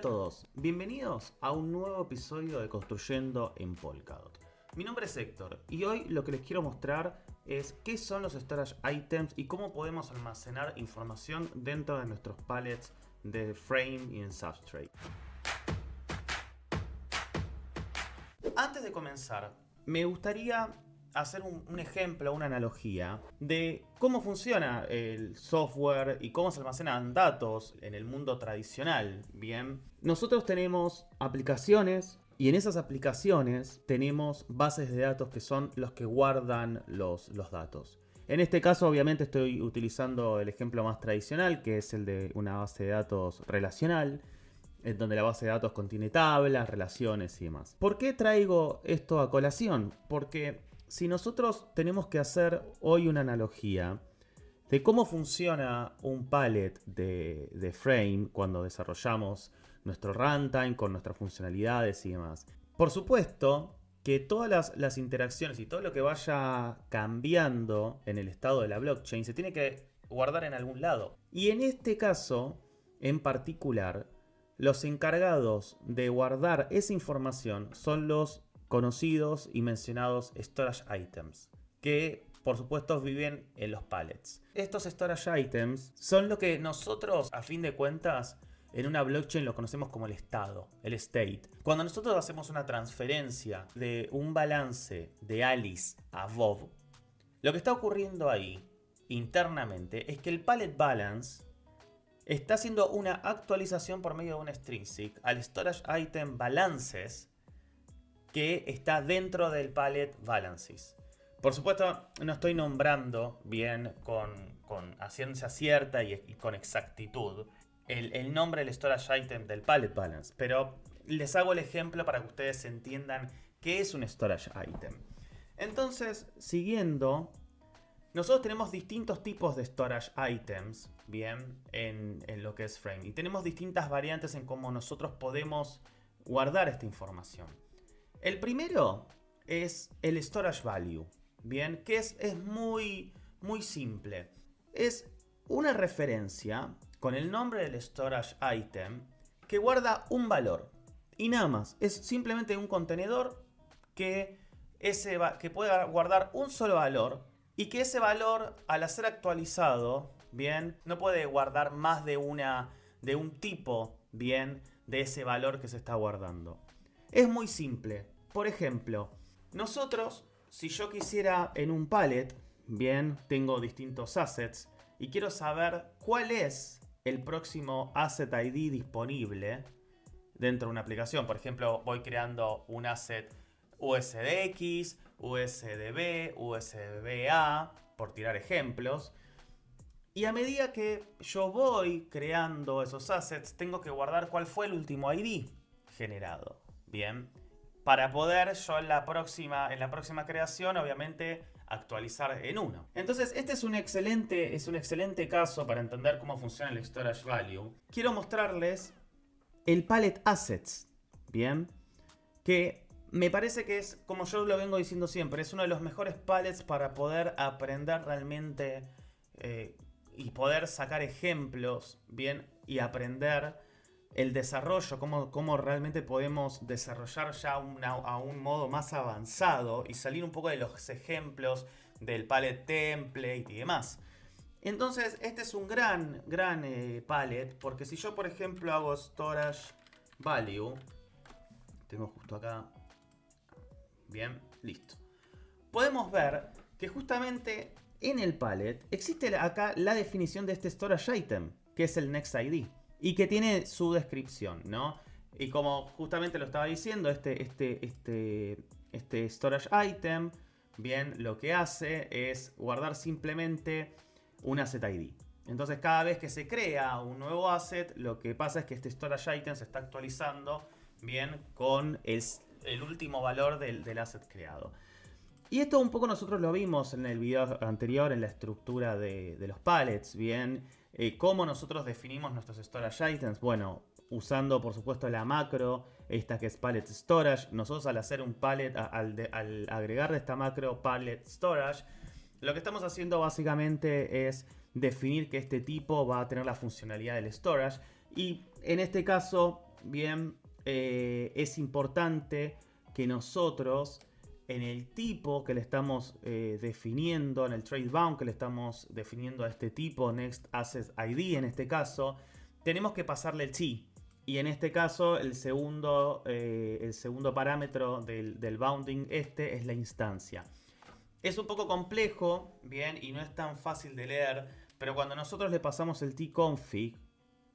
todos, bienvenidos a un nuevo episodio de Construyendo en Polkadot. Mi nombre es Héctor y hoy lo que les quiero mostrar es qué son los storage items y cómo podemos almacenar información dentro de nuestros pallets de frame y en substrate. Antes de comenzar, me gustaría hacer un ejemplo, una analogía de cómo funciona el software y cómo se almacenan datos en el mundo tradicional. Bien, nosotros tenemos aplicaciones y en esas aplicaciones tenemos bases de datos que son los que guardan los datos. En este caso obviamente estoy utilizando el ejemplo más tradicional, que es el de una base de datos relacional, en donde la base de datos contiene tablas, relaciones y demás. ¿Por qué traigo esto a colación? Porque si nosotros tenemos que hacer hoy una analogía de cómo funciona un pallet de frame cuando desarrollamos nuestro runtime con nuestras funcionalidades y demás. Por supuesto que todas las interacciones y todo lo que vaya cambiando en el estado de la blockchain se tiene que guardar en algún lado. Y en este caso, en particular, los encargados de guardar esa información son los conocidos y mencionados storage items, que por supuesto viven en los pallets. Estos storage items son lo que nosotros, a fin de cuentas, en una blockchain lo conocemos como el estado, el state. Cuando nosotros hacemos una transferencia de un balance de Alice a Bob, lo que está ocurriendo ahí internamente es que el pallet balance está haciendo una actualización por medio de un extrinsic al storage item balances que está dentro del pallet balances. Por supuesto, no estoy nombrando bien a ciencia cierta y con exactitud el nombre del storage item del pallet balance, pero les hago el ejemplo para que ustedes entiendan qué es un storage item. Entonces, siguiendo, nosotros tenemos distintos tipos de storage items, bien, en lo que es Frame. Y tenemos distintas variantes en cómo nosotros podemos guardar esta información. El primero es el storage value, bien, que es muy simple. Es una referencia con el nombre del storage item que guarda un valor. Y nada más, es simplemente un contenedor que puede guardar un solo valor. Y que ese valor, al ser actualizado, bien, no puede guardar más de un tipo, bien, de ese valor que se está guardando. Es muy simple. Por ejemplo, nosotros, si yo quisiera en un pallet, bien, tengo distintos assets y quiero saber cuál es el próximo asset ID disponible dentro de una aplicación. Por ejemplo, voy creando un asset USDX, USDB, USDBA, por tirar ejemplos. Y a medida que yo voy creando esos assets, tengo que guardar cuál fue el último ID generado. Bien, para poder yo en la próxima creación, obviamente, actualizar en uno. Entonces, este es un excelente caso para entender cómo funciona el storage value. Quiero mostrarles el pallet assets, bien, que me parece que es, como yo lo vengo diciendo siempre, es uno de los mejores pallets para poder aprender realmente y poder sacar ejemplos, bien, y aprender el desarrollo, cómo realmente podemos desarrollar ya a un modo más avanzado y salir un poco de los ejemplos del pallet template y demás. Entonces, este es un gran pallet, porque si yo, por ejemplo, hago storage value, tengo justo acá, bien, listo. Podemos ver que justamente en el pallet existe acá la definición de este storage item, que es el next ID, y que tiene su descripción, ¿no? Y como justamente lo estaba diciendo, este storage item, bien, lo que hace es guardar simplemente un asset ID. Entonces, cada vez que se crea un nuevo asset, lo que pasa es que este storage item se está actualizando, bien, con el último valor del asset creado. Y esto un poco nosotros lo vimos en el video anterior, en la estructura de los pallets, bien. Cómo nosotros definimos nuestros storage items. Bueno, usando por supuesto la macro, esta que es pallet storage. Nosotros al hacer un pallet, al agregarle esta macro pallet storage, lo que estamos haciendo básicamente es definir que este tipo va a tener la funcionalidad del storage. Y en este caso bien, es importante que nosotros en el tipo que le estamos definiendo, en el trade bound que le estamos definiendo a este tipo, Next Asset ID en este caso, tenemos que pasarle el chi. Y en este caso el segundo parámetro del bounding es la instancia. Es un poco complejo, bien, y no es tan fácil de leer, pero cuando nosotros le pasamos el tconfig,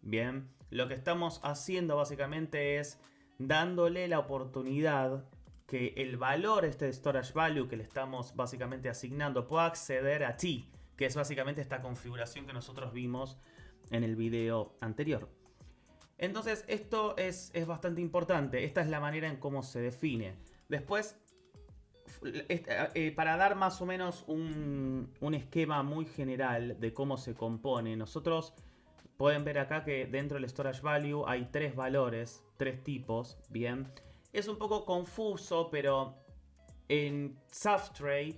bien, lo que estamos haciendo básicamente es dándole la oportunidad que el valor de storage value que le estamos básicamente asignando pueda acceder a t, que es básicamente esta configuración que nosotros vimos en el video anterior. Entonces esto es bastante importante. Esta es la manera en cómo se define. Después, para dar más o menos un esquema muy general de cómo se compone, nosotros pueden ver acá que dentro del storage value hay 3 valores, 3 tipos, bien. Es un poco confuso, pero en Substrate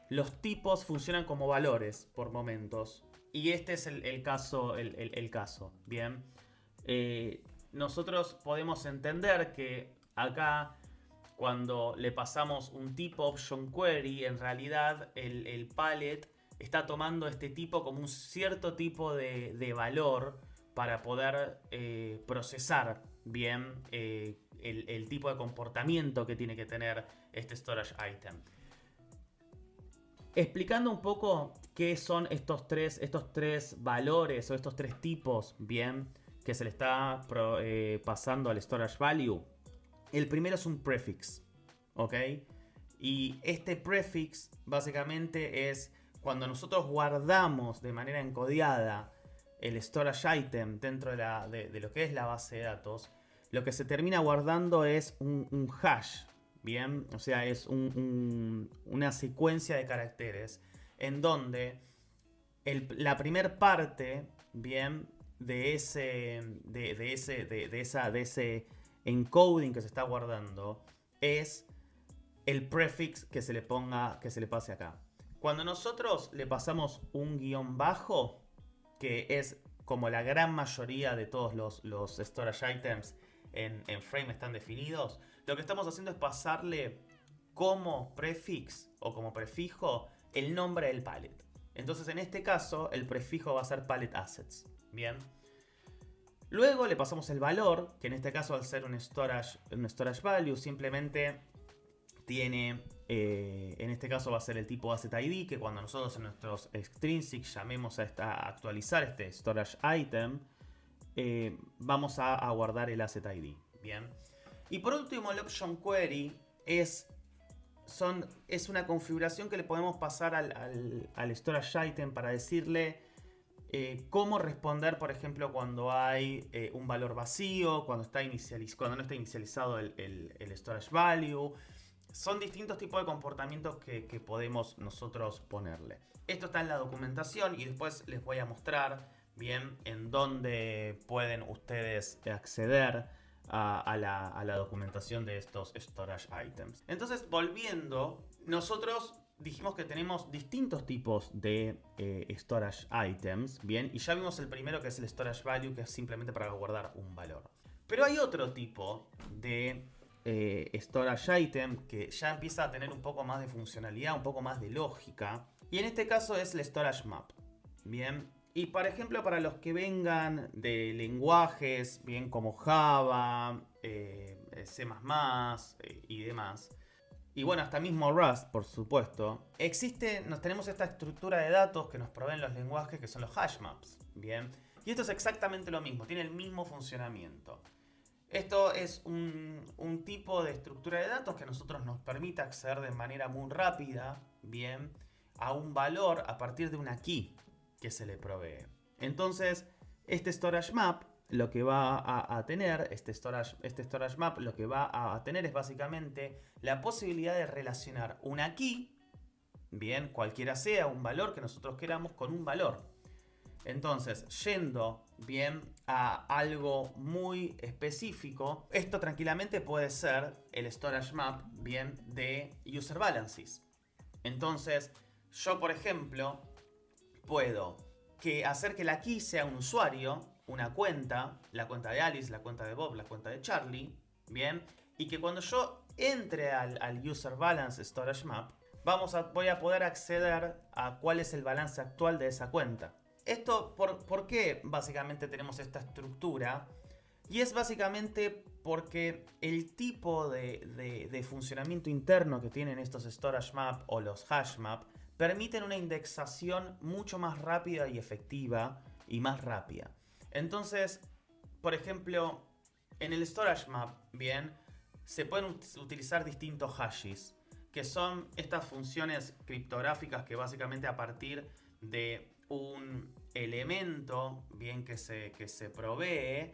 los tipos funcionan como valores por momentos. Y este es el caso, bien. Nosotros podemos entender que acá, cuando le pasamos un tipo option query, en realidad el palette está tomando este tipo como un cierto tipo de valor para poder procesar bien el tipo de comportamiento que tiene que tener este storage item. Explicando un poco qué son estos tres valores o estos 3 tipos, bien, que se le está pasando al storage value. El primero es un prefix, ¿ok? Y este prefix básicamente es cuando nosotros guardamos de manera encodiada el storage item dentro de lo que es la base de datos, lo que se termina guardando es un hash, ¿bien? O sea, es una secuencia de caracteres en donde la primer parte, ¿bien? De ese encoding que se está guardando es el prefix que se le pase acá. Cuando nosotros le pasamos un guión bajo, que es como la gran mayoría de todos los storage items en Frame están definidos, lo que estamos haciendo es pasarle como prefix o como prefijo el nombre del palette. Entonces en este caso el prefijo va a ser palette assets. Bien. Luego le pasamos el valor, que en este caso al ser un storage value simplemente tiene, en este caso va a ser el tipo asset ID, que cuando nosotros en nuestros extrinsics llamemos a actualizar este storage item, vamos a guardar el asset ID. Bien. Y por último el option query es una configuración que le podemos pasar al storage item para decirle cómo responder, por ejemplo, cuando hay un valor vacío, cuando no está inicializado el storage value. Son distintos tipos de comportamientos que podemos nosotros ponerle. Esto está en la documentación y después les voy a mostrar bien en dónde pueden ustedes acceder a la documentación de estos storage items. Entonces, volviendo, nosotros dijimos que tenemos distintos tipos de storage items, bien, y ya vimos el primero, que es el storage value, que es simplemente para guardar un valor. Pero hay otro tipo de storage item que ya empieza a tener un poco más de funcionalidad, un poco más de lógica, y en este caso es el storage map, bien. Y por ejemplo, para los que vengan de lenguajes, bien, como Java, C++ y demás, y bueno, hasta mismo Rust, por supuesto, tenemos esta estructura de datos que nos proveen los lenguajes, que son los hash maps, bien. Y esto es exactamente lo mismo, tiene el mismo funcionamiento. Esto es un tipo de estructura de datos que a nosotros nos permite acceder de manera muy rápida, bien, a un valor a partir de una key que se le provee. Entonces, este storage map lo que va a tener, este storage map lo que va a tener es básicamente la posibilidad de relacionar una key, bien, cualquiera sea un valor que nosotros queramos, con un valor. Entonces, yendo bien a algo muy específico, esto tranquilamente puede ser el storage map bien de user balances. Entonces, yo por ejemplo puedo hacer que la key sea un usuario, una cuenta, la cuenta de Alice, la cuenta de Bob, la cuenta de Charlie, ¿bien? Y que cuando yo entre al User Balance Storage Map, voy a poder acceder a cuál es el balance actual de esa cuenta. Esto, ¿por qué básicamente tenemos esta estructura? Y es básicamente porque el tipo de funcionamiento interno que tienen estos Storage Map o los Hash Map permiten una indexación mucho más rápida y efectiva y más rápida. Entonces, por ejemplo, en el Storage Map, bien, se pueden utilizar distintos hashes, que son estas funciones criptográficas que básicamente a partir de un elemento, bien, que se provee,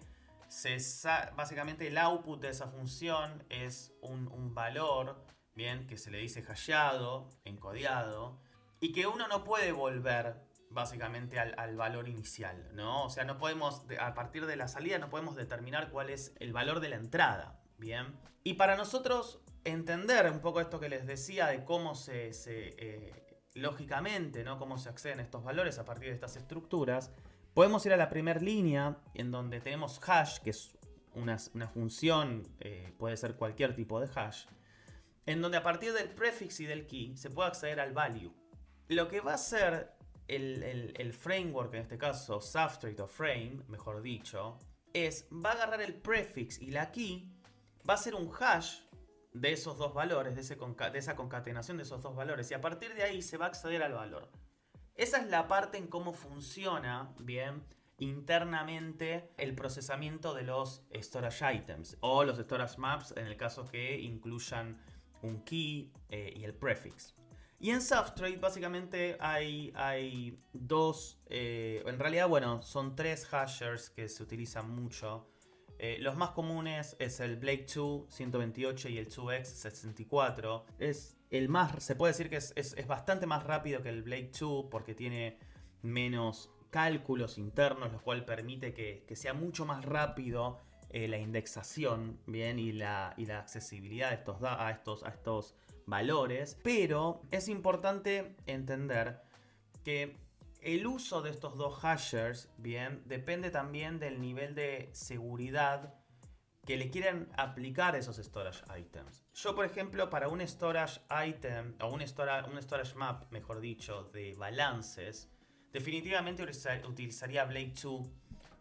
básicamente el output de esa función es un valor, bien, que se le dice hasheado, encodiado, y que uno no puede volver básicamente al valor inicial, ¿no? O sea, no podemos, a partir de la salida, no podemos determinar cuál es el valor de la entrada, ¿bien? Y para nosotros entender un poco esto que les decía de cómo lógicamente, ¿no? Cómo se acceden a estos valores a partir de estas estructuras, podemos ir a la primera línea en donde tenemos hash, que es una función, puede ser cualquier tipo de hash, en donde a partir del prefix y del key se puede acceder al value. Lo que va a hacer el framework, en este caso Substrate o Frame, mejor dicho, va a agarrar el prefix y la key, va a hacer un hash de esos dos valores, de esa concatenación de esos dos valores, y a partir de ahí se va a acceder al valor. Esa es la parte en cómo funciona, bien, internamente el procesamiento de los storage items o los storage maps en el caso que incluyan un key y el prefix. Y en Substrate básicamente hay dos, en realidad bueno, son tres hashers que se utilizan mucho. Los más comunes es el Blake 2 128 y el 2x 64. Se puede decir que es bastante más rápido que el Blake 2 porque tiene menos cálculos internos, lo cual permite que sea mucho más rápido la indexación, bien, y la accesibilidad a estos valores. Pero es importante entender que el uso de estos dos hashers, bien, depende también del nivel de seguridad que le quieren aplicar esos storage items. Yo, por ejemplo, para un storage item o un storage map, mejor dicho, de balances, definitivamente utilizaría Blake 2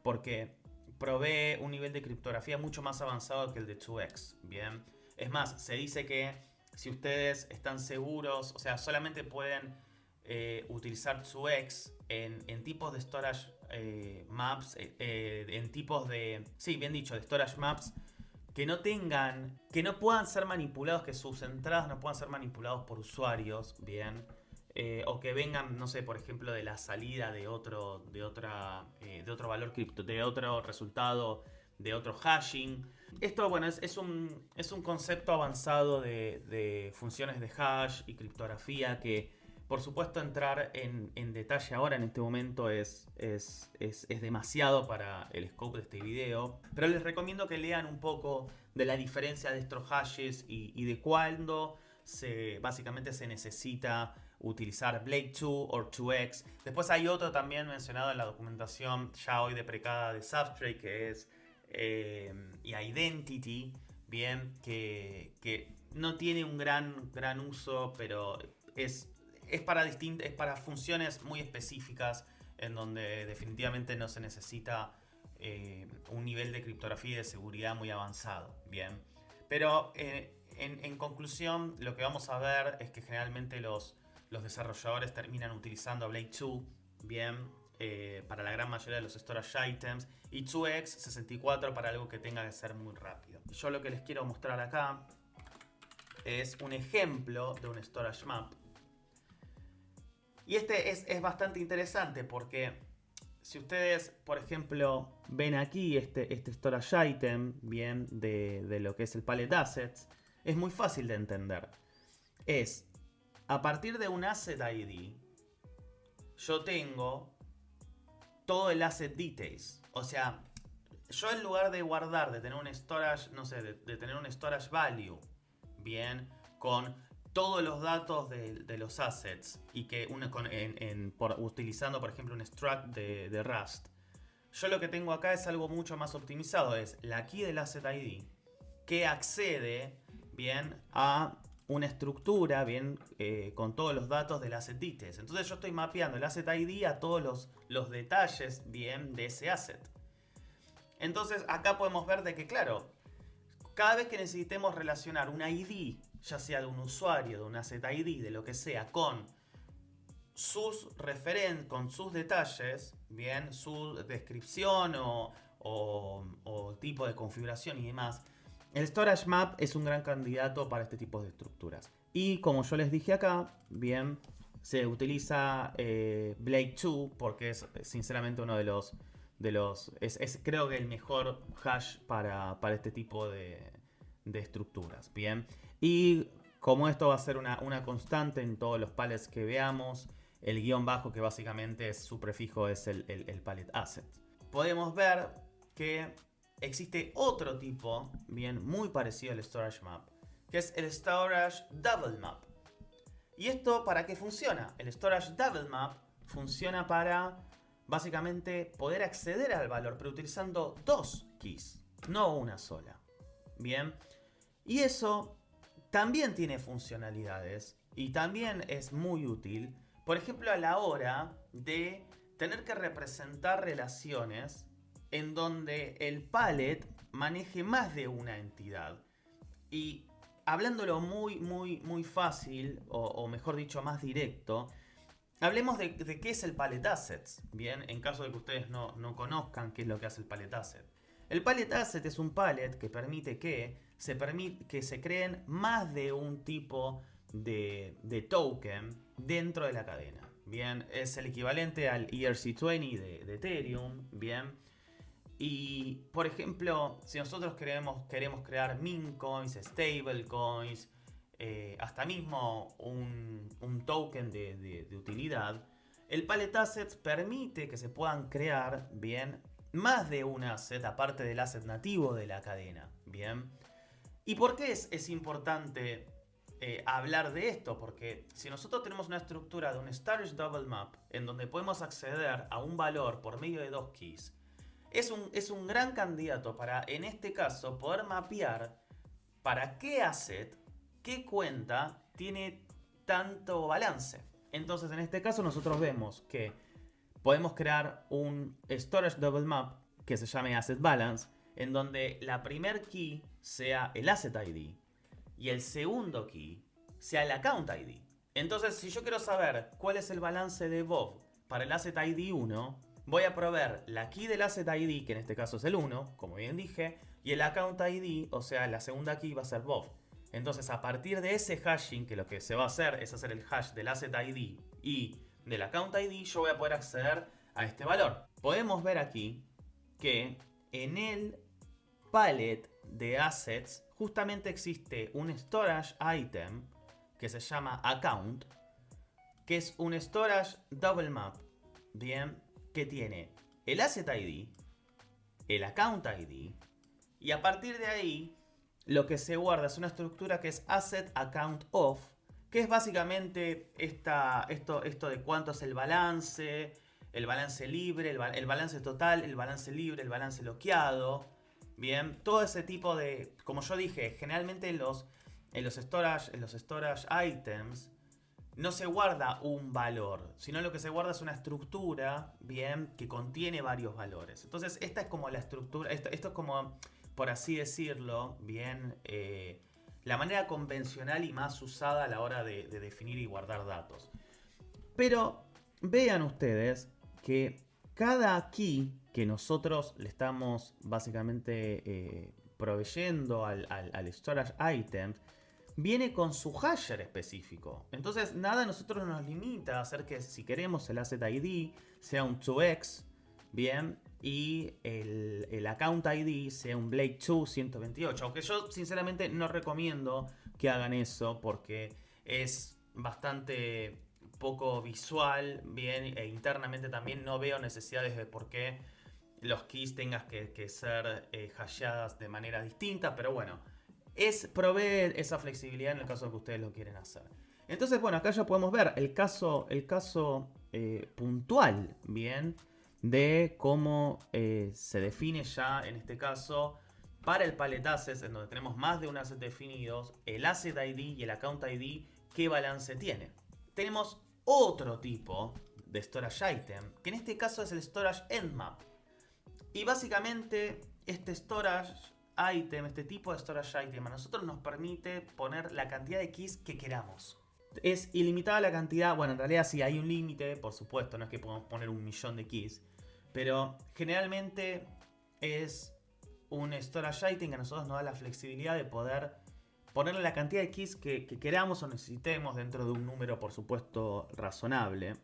porque provee un nivel de criptografía mucho más avanzado que el de 2x, bien. Es más, se dice que si ustedes están seguros, o sea, solamente pueden utilizar 2x en tipos de storage maps, en tipos de, sí, bien dicho, de storage maps que no puedan ser manipulados, que sus entradas no puedan ser manipulados por usuarios, bien, o que vengan, no sé, por ejemplo, de la salida de otro valor cripto, de otro resultado, de otro hashing. Esto, bueno, es un concepto avanzado de funciones de hash y criptografía que, por supuesto, entrar en detalle ahora en este momento es demasiado para el scope de este video. Pero les recomiendo que lean un poco de la diferencia de estos hashes y de cuándo básicamente se necesita utilizar Blake 2 o 2x. Después hay otro también mencionado en la documentación ya hoy deprecada de Substrate, que es Identity, bien, que no tiene un gran uso, pero es para funciones muy específicas en donde definitivamente no se necesita un nivel de criptografía y de seguridad muy avanzado, bien. Pero en conclusión, lo que vamos a ver es que generalmente los desarrolladores terminan utilizando Blake 2, bien, para la gran mayoría de los storage items, y 2x 64 para algo que tenga que ser muy rápido. Yo lo que les quiero mostrar acá es un ejemplo de un storage map. Y este es bastante interesante porque si ustedes, por ejemplo, ven aquí este storage item, bien, de lo que es el palette assets, es muy fácil de entender. Es, a partir de un asset ID, yo tengo todo el asset details. O sea, yo en lugar de guardar, de tener un storage, no sé, de tener un storage value, bien, con todos los datos de los assets y que utilizando por ejemplo un struct de Rust, Yo lo que tengo acá es algo mucho más optimizado, es la key del asset ID que accede bien a una estructura bien con todos los datos del asset details. Entonces yo estoy mapeando el asset ID a todos los detalles bien de ese asset. Entonces acá podemos ver de que, claro, cada vez que necesitemos relacionar un ID, ya sea de un usuario, de un asset ID, de lo que sea, con sus con sus detalles, bien, su descripción o tipo de configuración y demás, el Storage Map es un gran candidato para este tipo de estructuras. Y como yo les dije acá, bien, se utiliza Blake 2 porque es sinceramente uno de los... es creo que el mejor hash para este tipo de estructuras. Bien. Y como esto va a ser una constante en todos los pallets que veamos, el guión bajo que básicamente es su prefijo es el pallet asset. Podemos ver que existe otro tipo, bien, muy parecido al storage map, que es el storage double map. ¿Y esto para qué funciona? El storage double map funciona para básicamente poder acceder al valor, pero utilizando dos keys, no una sola. Bien, y eso también tiene funcionalidades y también es muy útil, por ejemplo, a la hora de tener que representar relaciones en donde el pallet maneje más de una entidad. Y hablándolo muy fácil, o mejor dicho, más directo, hablemos de qué es el Pallet Assets, bien, en caso de que ustedes no conozcan qué es lo que hace el Pallet Asset. El Pallet Asset es un pallet que permite que se creen más de un tipo de token dentro de la cadena. Bien, es el equivalente al ERC20 de Ethereum, bien. Y, por ejemplo, si nosotros queremos crear meme coins, stable coins, hasta mismo un token de utilidad, el Pallet Assets permite que se puedan crear, bien, más de un asset aparte del asset nativo de la cadena, bien. ¿Y por qué es importante hablar de esto? Porque si nosotros tenemos una estructura de un storage double map en donde podemos acceder a un valor por medio de dos keys, es un gran candidato para, en este caso, poder mapear para qué asset, qué cuenta tiene tanto balance. Entonces, en este caso, nosotros vemos que podemos crear un storage double map que se llame asset balance, en donde la primer key sea el asset ID y el segundo key sea el account ID. Entonces, si yo quiero saber cuál es el balance de Bob para el asset ID 1, voy a proveer la key del asset ID, que en este caso es el 1, como bien dije, y el account ID, o sea, la segunda key va a ser Bob. Entonces, a partir de ese hashing, que lo que se va a hacer es hacer el hash del asset ID y del account ID, yo voy a poder acceder a este valor. Podemos ver aquí que en el palette de assets justamente existe un storage item que se llama account, que es un storage double map, bien, que tiene el asset ID, el account ID, y a partir de ahí lo que se guarda es una estructura que es asset account of, que es básicamente esto de cuánto es el balance libre, el balance total, el balance libre, el balance bloqueado. Bien, todo ese tipo de, como yo dije, generalmente en los storage items no se guarda un valor, sino lo que se guarda es una estructura, bien, que contiene varios valores. Entonces, esta es como la estructura, esto es como, por así decirlo, bien, la manera convencional y más usada a la hora de definir y guardar datos. Pero vean ustedes que cada key que nosotros le estamos básicamente proveyendo al storage item viene con su hasher específico. Entonces nada a nosotros nos limita a hacer que si queremos el asset ID sea un 2x, bien, y el account ID sea un Blake 2 128. Aunque yo sinceramente no recomiendo que hagan eso porque es bastante poco visual, bien, e internamente también no veo necesidades de por qué los keys tengas que ser hasheadas de manera distinta, pero bueno, provee esa flexibilidad en el caso de que ustedes lo quieren hacer. Entonces, bueno, acá ya podemos ver el caso puntual, bien, de cómo se define ya, en este caso, para el palette assets, en donde tenemos más de un asset definidos, el asset ID y el account ID, qué balance tiene. Tenemos otro tipo de storage item, que en este caso es el storage endmap. Y básicamente este storage item, este tipo de storage item, a nosotros nos permite poner la cantidad de keys que queramos. Es ilimitada la cantidad, bueno, en realidad sí hay un límite, por supuesto, no es que podamos poner 1.000.000 de keys, pero generalmente es un storage item que a nosotros nos da la flexibilidad de poder ponerle la cantidad de keys que queramos o necesitemos dentro de un número, por supuesto, razonable.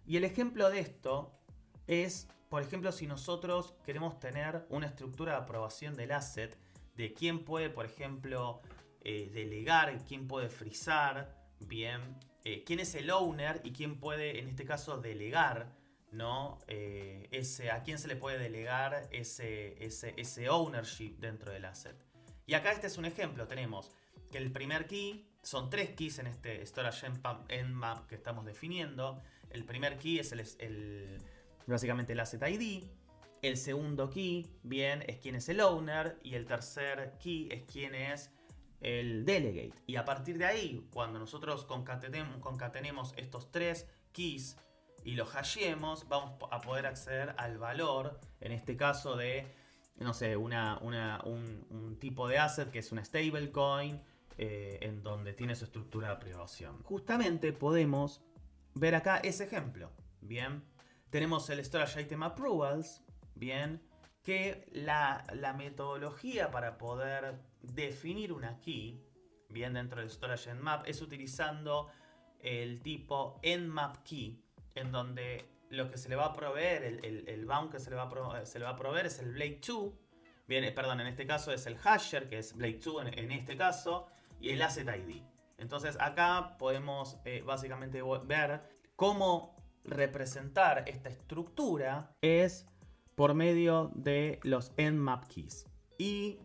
Y el ejemplo de esto es, por ejemplo, si nosotros queremos tener una estructura de aprobación del asset, de quién puede, por ejemplo, delegar, quién puede frizar, bien, quién es el owner y quién puede, en este caso, delegar, ¿no? A quién se le puede delegar ese ownership dentro del asset. Y acá este es un ejemplo. Tenemos que el primer key, son 3 keys en este storage endmap que estamos definiendo. El primer key es básicamente el asset ID. El segundo key, bien, es quién es el owner. Y el tercer key es quién es el delegate. Y a partir de ahí, cuando nosotros concatenemos estos 3 keys y los hasheemos, vamos a poder acceder al valor, en este caso de, no sé, un tipo de asset que es una stablecoin, en donde tiene su estructura de aprobación. Justamente podemos ver acá ese ejemplo. Bien, tenemos el Storage Item Approvals, bien, que la metodología para poder definir una key, bien, dentro del Storage Endmap, es utilizando el tipo Endmap Key, en donde lo que se le va a proveer, el bound que se le va a proveer es el Blade 2, bien, perdón, en este caso es el hasher, que es Blade 2 en este caso, y el asset ID. Entonces acá podemos básicamente ver cómo representar esta estructura es por medio de los endmap keys. Y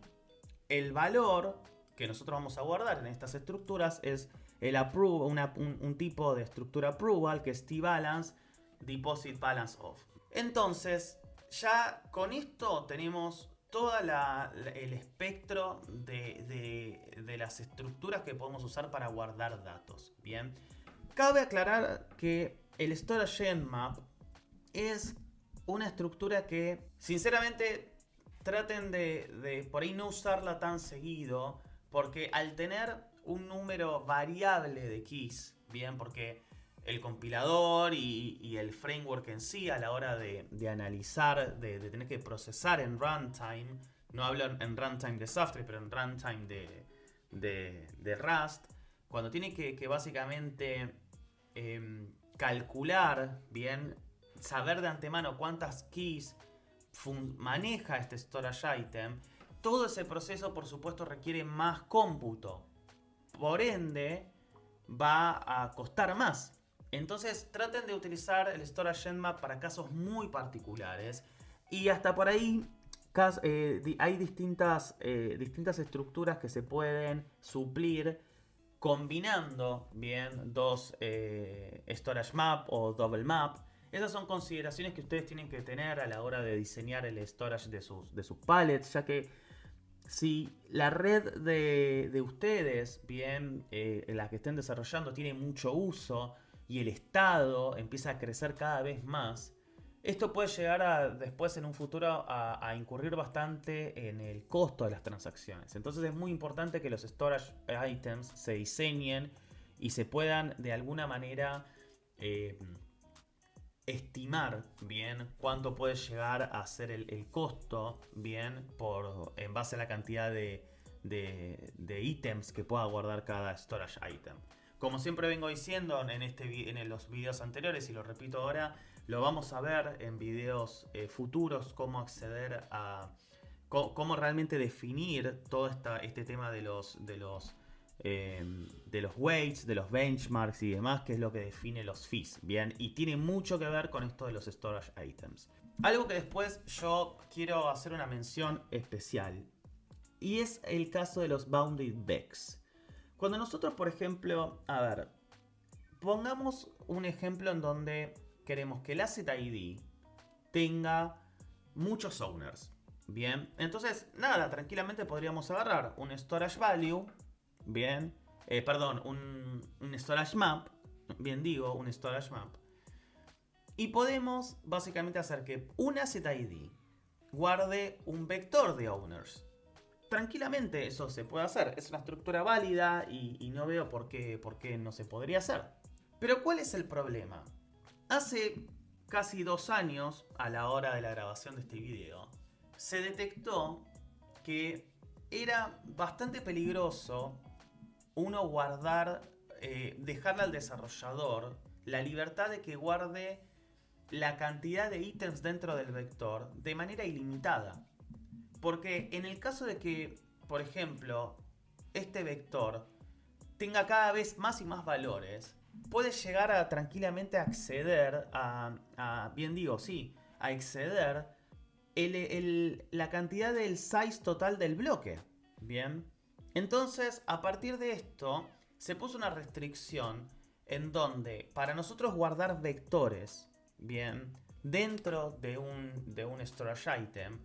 el valor que nosotros vamos a guardar en estas estructuras es un tipo de estructura approval que es T-balance, deposit balance off. Entonces, ya con esto tenemos todo el espectro de las estructuras que podemos usar para guardar datos. Bien, cabe aclarar que el Storage Endmap es una estructura que, sinceramente, traten de por ahí no usarla tan seguido, porque al tener un número variable de keys, bien, porque el compilador y el framework en sí, a la hora de analizar, de tener que procesar en runtime, no hablo en runtime de software, pero en runtime de Rust, cuando tiene que básicamente calcular, bien, saber de antemano cuántas keys maneja este storage item, todo ese proceso por supuesto requiere más cómputo. Por ende, va a costar más. Entonces traten de utilizar el Storage Endmap para casos muy particulares. Y hasta por ahí hay distintas estructuras que se pueden suplir combinando bien dos storage map o double map. Esas son consideraciones que ustedes tienen que tener a la hora de diseñar el storage de sus pallets, ya que si la red de ustedes, bien, la que estén desarrollando, tiene mucho uso y el estado empieza a crecer cada vez más, esto puede llegar después en un futuro a incurrir bastante en el costo de las transacciones. Entonces es muy importante que los storage items se diseñen y se puedan de alguna manera estimar bien cuánto puede llegar a ser el costo, bien, en base a la cantidad de ítems que pueda guardar cada storage item. Como siempre vengo diciendo en los videos anteriores, y lo repito ahora, lo vamos a ver en videos futuros, cómo acceder a cómo realmente definir todo este tema de los weights, de los benchmarks y demás, que es lo que define los fees, bien, y tiene mucho que ver con esto de los storage items. Algo que después yo quiero hacer una mención especial, y es el caso de los bounded begs. Cuando nosotros, por ejemplo, a ver, pongamos un ejemplo en donde queremos que el asset ID tenga muchos owners. Bien, entonces nada, tranquilamente podríamos agarrar un storage value, bien, perdón, un storage map, bien digo, un storage map, y podemos básicamente hacer que un asset ID guarde un vector de owners. Tranquilamente eso se puede hacer, es una estructura válida y no veo por qué no se podría hacer. Pero ¿cuál es el problema? Hace casi 2 años, a la hora de la grabación de este video, se detectó que era bastante peligroso uno guardar, dejarle al desarrollador la libertad de que guarde la cantidad de ítems dentro del vector de manera ilimitada. Porque en el caso de que, por ejemplo, este vector tenga cada vez más y más valores, puede llegar a tranquilamente acceder a bien digo, sí, a exceder la cantidad del size total del bloque. Bien. Entonces, a partir de esto, se puso una restricción en donde para nosotros guardar vectores, bien, dentro de un storage item,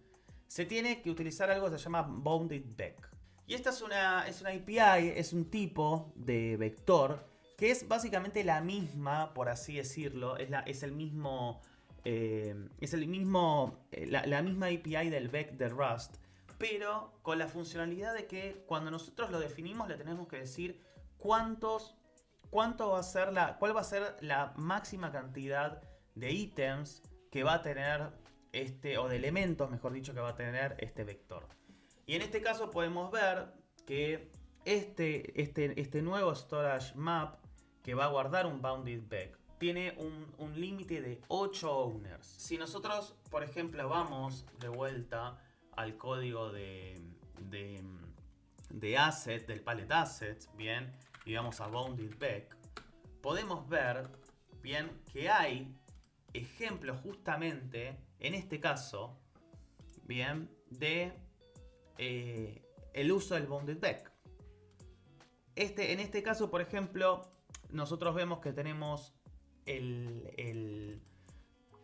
se tiene que utilizar algo que se llama bounded vec. Y esta es una API, es un tipo de vector que es básicamente la misma, por así decirlo, la misma API del vec de Rust, pero con la funcionalidad de que cuando nosotros lo definimos le tenemos que decir cuál va a ser la máxima cantidad de ítems que va a tener o de elementos, mejor dicho, que va a tener este vector. Y en este caso podemos ver que este nuevo storage map que va a guardar un bounded vec tiene un límite de 8 owners. Si nosotros, por ejemplo, vamos de vuelta al código de asset, del palette assets, bien, y vamos a bounded vec, podemos ver, bien, que hay ejemplos justamente, en este caso, bien, de el uso del bounded vec. En este caso, por ejemplo, nosotros vemos que tenemos el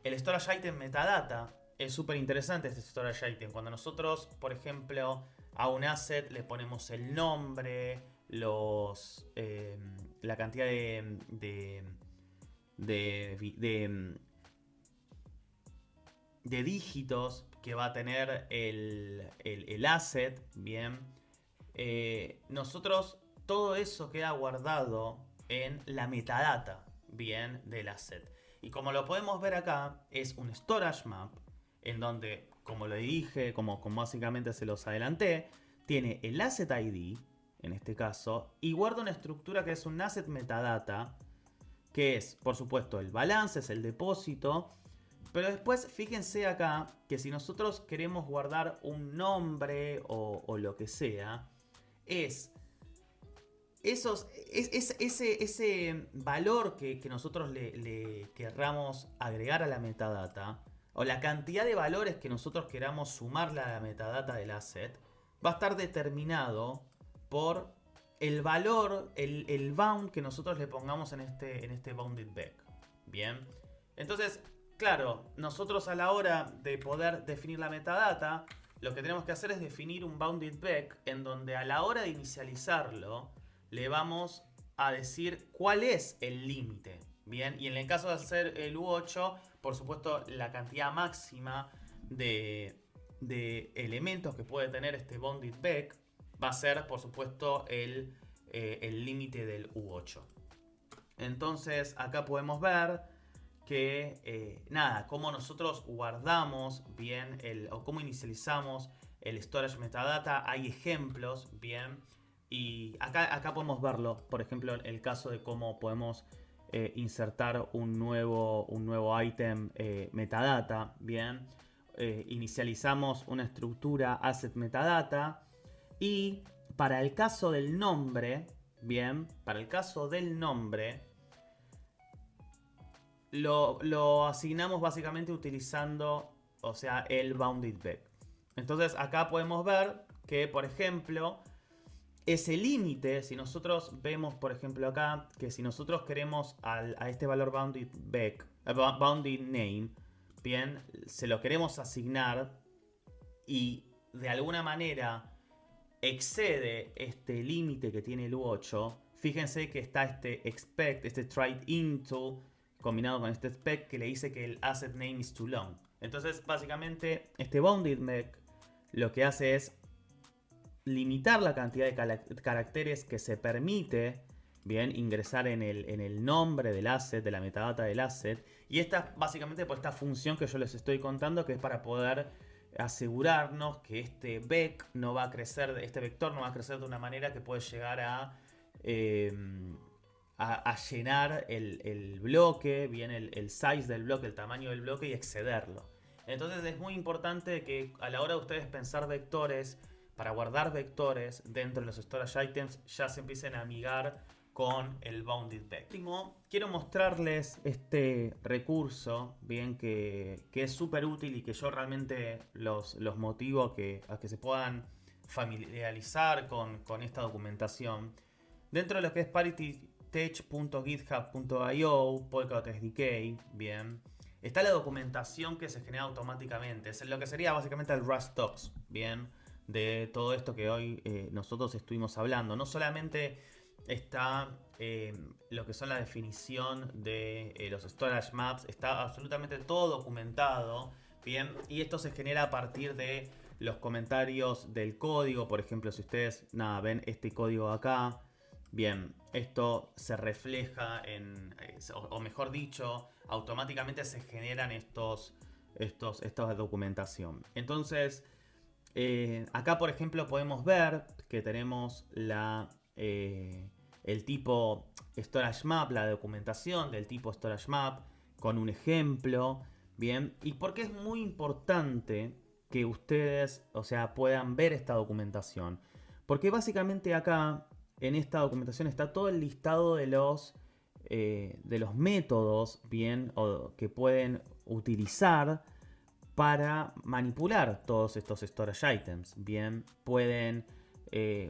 storage item metadata. Es súper interesante este storage item. Cuando nosotros, por ejemplo, a un asset le ponemos el nombre, la cantidad de dígitos que va a tener el asset, bien, nosotros todo eso queda guardado en la metadata, bien, del asset. Y como lo podemos ver acá, es un storage map en donde, como lo dije, como básicamente se los adelanté, tiene el asset ID, en este caso, y guarda una estructura que es un asset metadata, que es, por supuesto, el balance, es el depósito. Pero después, fíjense acá que si nosotros queremos guardar un nombre o lo que sea, ese valor que nosotros le querramos agregar a la metadata, o la cantidad de valores que nosotros queramos sumarle a la metadata del asset, va a estar determinado por el valor, el bound que nosotros le pongamos en este bounded vec. Bien, entonces, claro, nosotros a la hora de poder definir la metadata, lo que tenemos que hacer es definir un bounded vec en donde a la hora de inicializarlo le vamos a decir cuál es el límite. Bien, y en el caso de hacer el U8, por supuesto, la cantidad máxima de elementos que puede tener este bounded vec va a ser, por supuesto, el límite del U8. Entonces, acá podemos ver que, cómo nosotros guardamos bien o cómo inicializamos el storage metadata. Hay ejemplos, bien. Y acá podemos verlo, por ejemplo, el caso de cómo podemos insertar un nuevo item metadata, bien. Inicializamos una estructura asset metadata y para el caso del nombre, bien, para el caso del nombre lo asignamos básicamente utilizando, o sea, el bounded vec. Entonces acá podemos ver que, por ejemplo, ese límite, si nosotros vemos, por ejemplo, acá, que si nosotros queremos a este valor bounded vec, bounded name, bien, se lo queremos asignar y de alguna manera excede este límite que tiene el U8, fíjense que está este expect, este tried into, combinado con este expect que le dice que el asset name is too long. Entonces, básicamente, este bounded mech lo que hace es limitar la cantidad de caracteres que se permite, bien, ingresar en el nombre del asset, de la metadata del asset. Y esta, básicamente, por esta función que yo les estoy contando, que es para poder asegurarnos que este vec no va a crecer, este vector no va a crecer de una manera que puede llegar a llenar el bloque, bien, el size del bloque, el tamaño del bloque y excederlo. Entonces es muy importante que a la hora de ustedes pensar vectores, para guardar vectores dentro de los storage items, ya se empiecen a amigar con el bounded vec. Quiero mostrarles este recurso, bien, que es súper útil y que yo realmente los motivo a que se puedan familiarizar con esta documentación. Dentro de lo que es ParityTech.github.io, Polkadot SDK, bien, está la documentación que se genera automáticamente. Es lo que sería básicamente el Rust Docs, bien, de todo esto que hoy nosotros estuvimos hablando. No solamente está lo que son la definición de los storage maps, está absolutamente todo documentado, bien, y esto se genera a partir de los comentarios del código. Por ejemplo, si ustedes ven este código acá, bien, esto se refleja o mejor dicho, automáticamente se generan esta documentación. Entonces, acá por ejemplo podemos ver que tenemos el tipo storage map, la documentación del tipo storage map con un ejemplo, bien, y porque es muy importante que ustedes, o sea, puedan ver esta documentación, porque básicamente acá en esta documentación está todo el listado de los métodos, bien, que pueden utilizar para manipular todos estos storage items. Bien, pueden,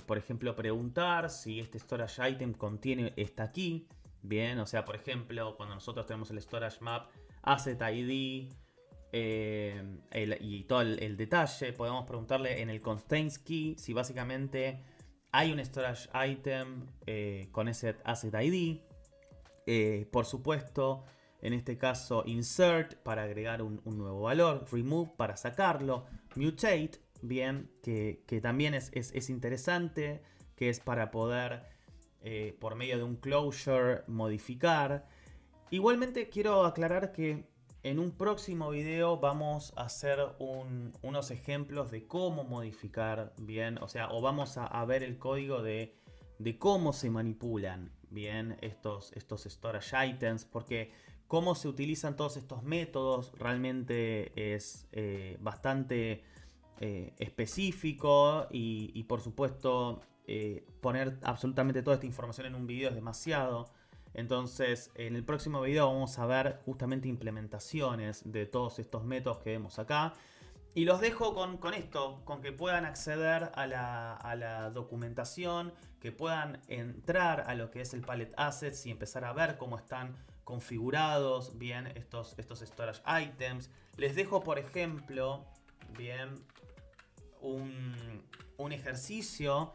por ejemplo, preguntar si este storage item contiene esta key. Bien, o sea, por ejemplo, cuando nosotros tenemos el storage map asset ID y todo el detalle, podemos preguntarle en el constraints key si básicamente hay un storage item con ese asset ID. Por supuesto, en este caso insert para agregar un nuevo valor, remove para sacarlo, mutate, bien, que también es interesante, que es para poder por medio de un closure modificar. Igualmente quiero aclarar que en un próximo video vamos a hacer unos ejemplos de cómo modificar, bien, o sea, o vamos a ver el código de cómo se manipulan, bien, estos storage items, porque cómo se utilizan todos estos métodos realmente es bastante específico y por supuesto poner absolutamente toda esta información en un video es demasiado. Entonces en el próximo video vamos a ver justamente implementaciones de todos estos métodos que vemos acá. Y los dejo con esto, con que puedan acceder a la documentación, que puedan entrar a lo que es el Palette Assets y empezar a ver cómo están configurados bien estos storage items. Les dejo, por ejemplo, bien, un ejercicio,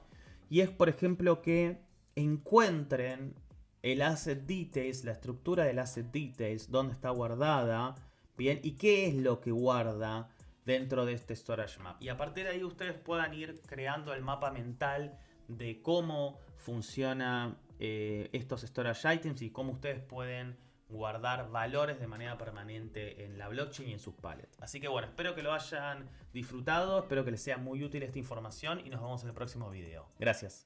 y es, por ejemplo, que encuentren el asset details, la estructura del asset details, dónde está guardada, bien, y qué es lo que guarda dentro de este storage map. Y a partir de ahí ustedes puedan ir creando el mapa mental de cómo funciona estos storage items y cómo ustedes pueden guardar valores de manera permanente en la blockchain y en sus pallets. Así que bueno, espero que lo hayan disfrutado, espero que les sea muy útil esta información y nos vemos en el próximo video. Gracias.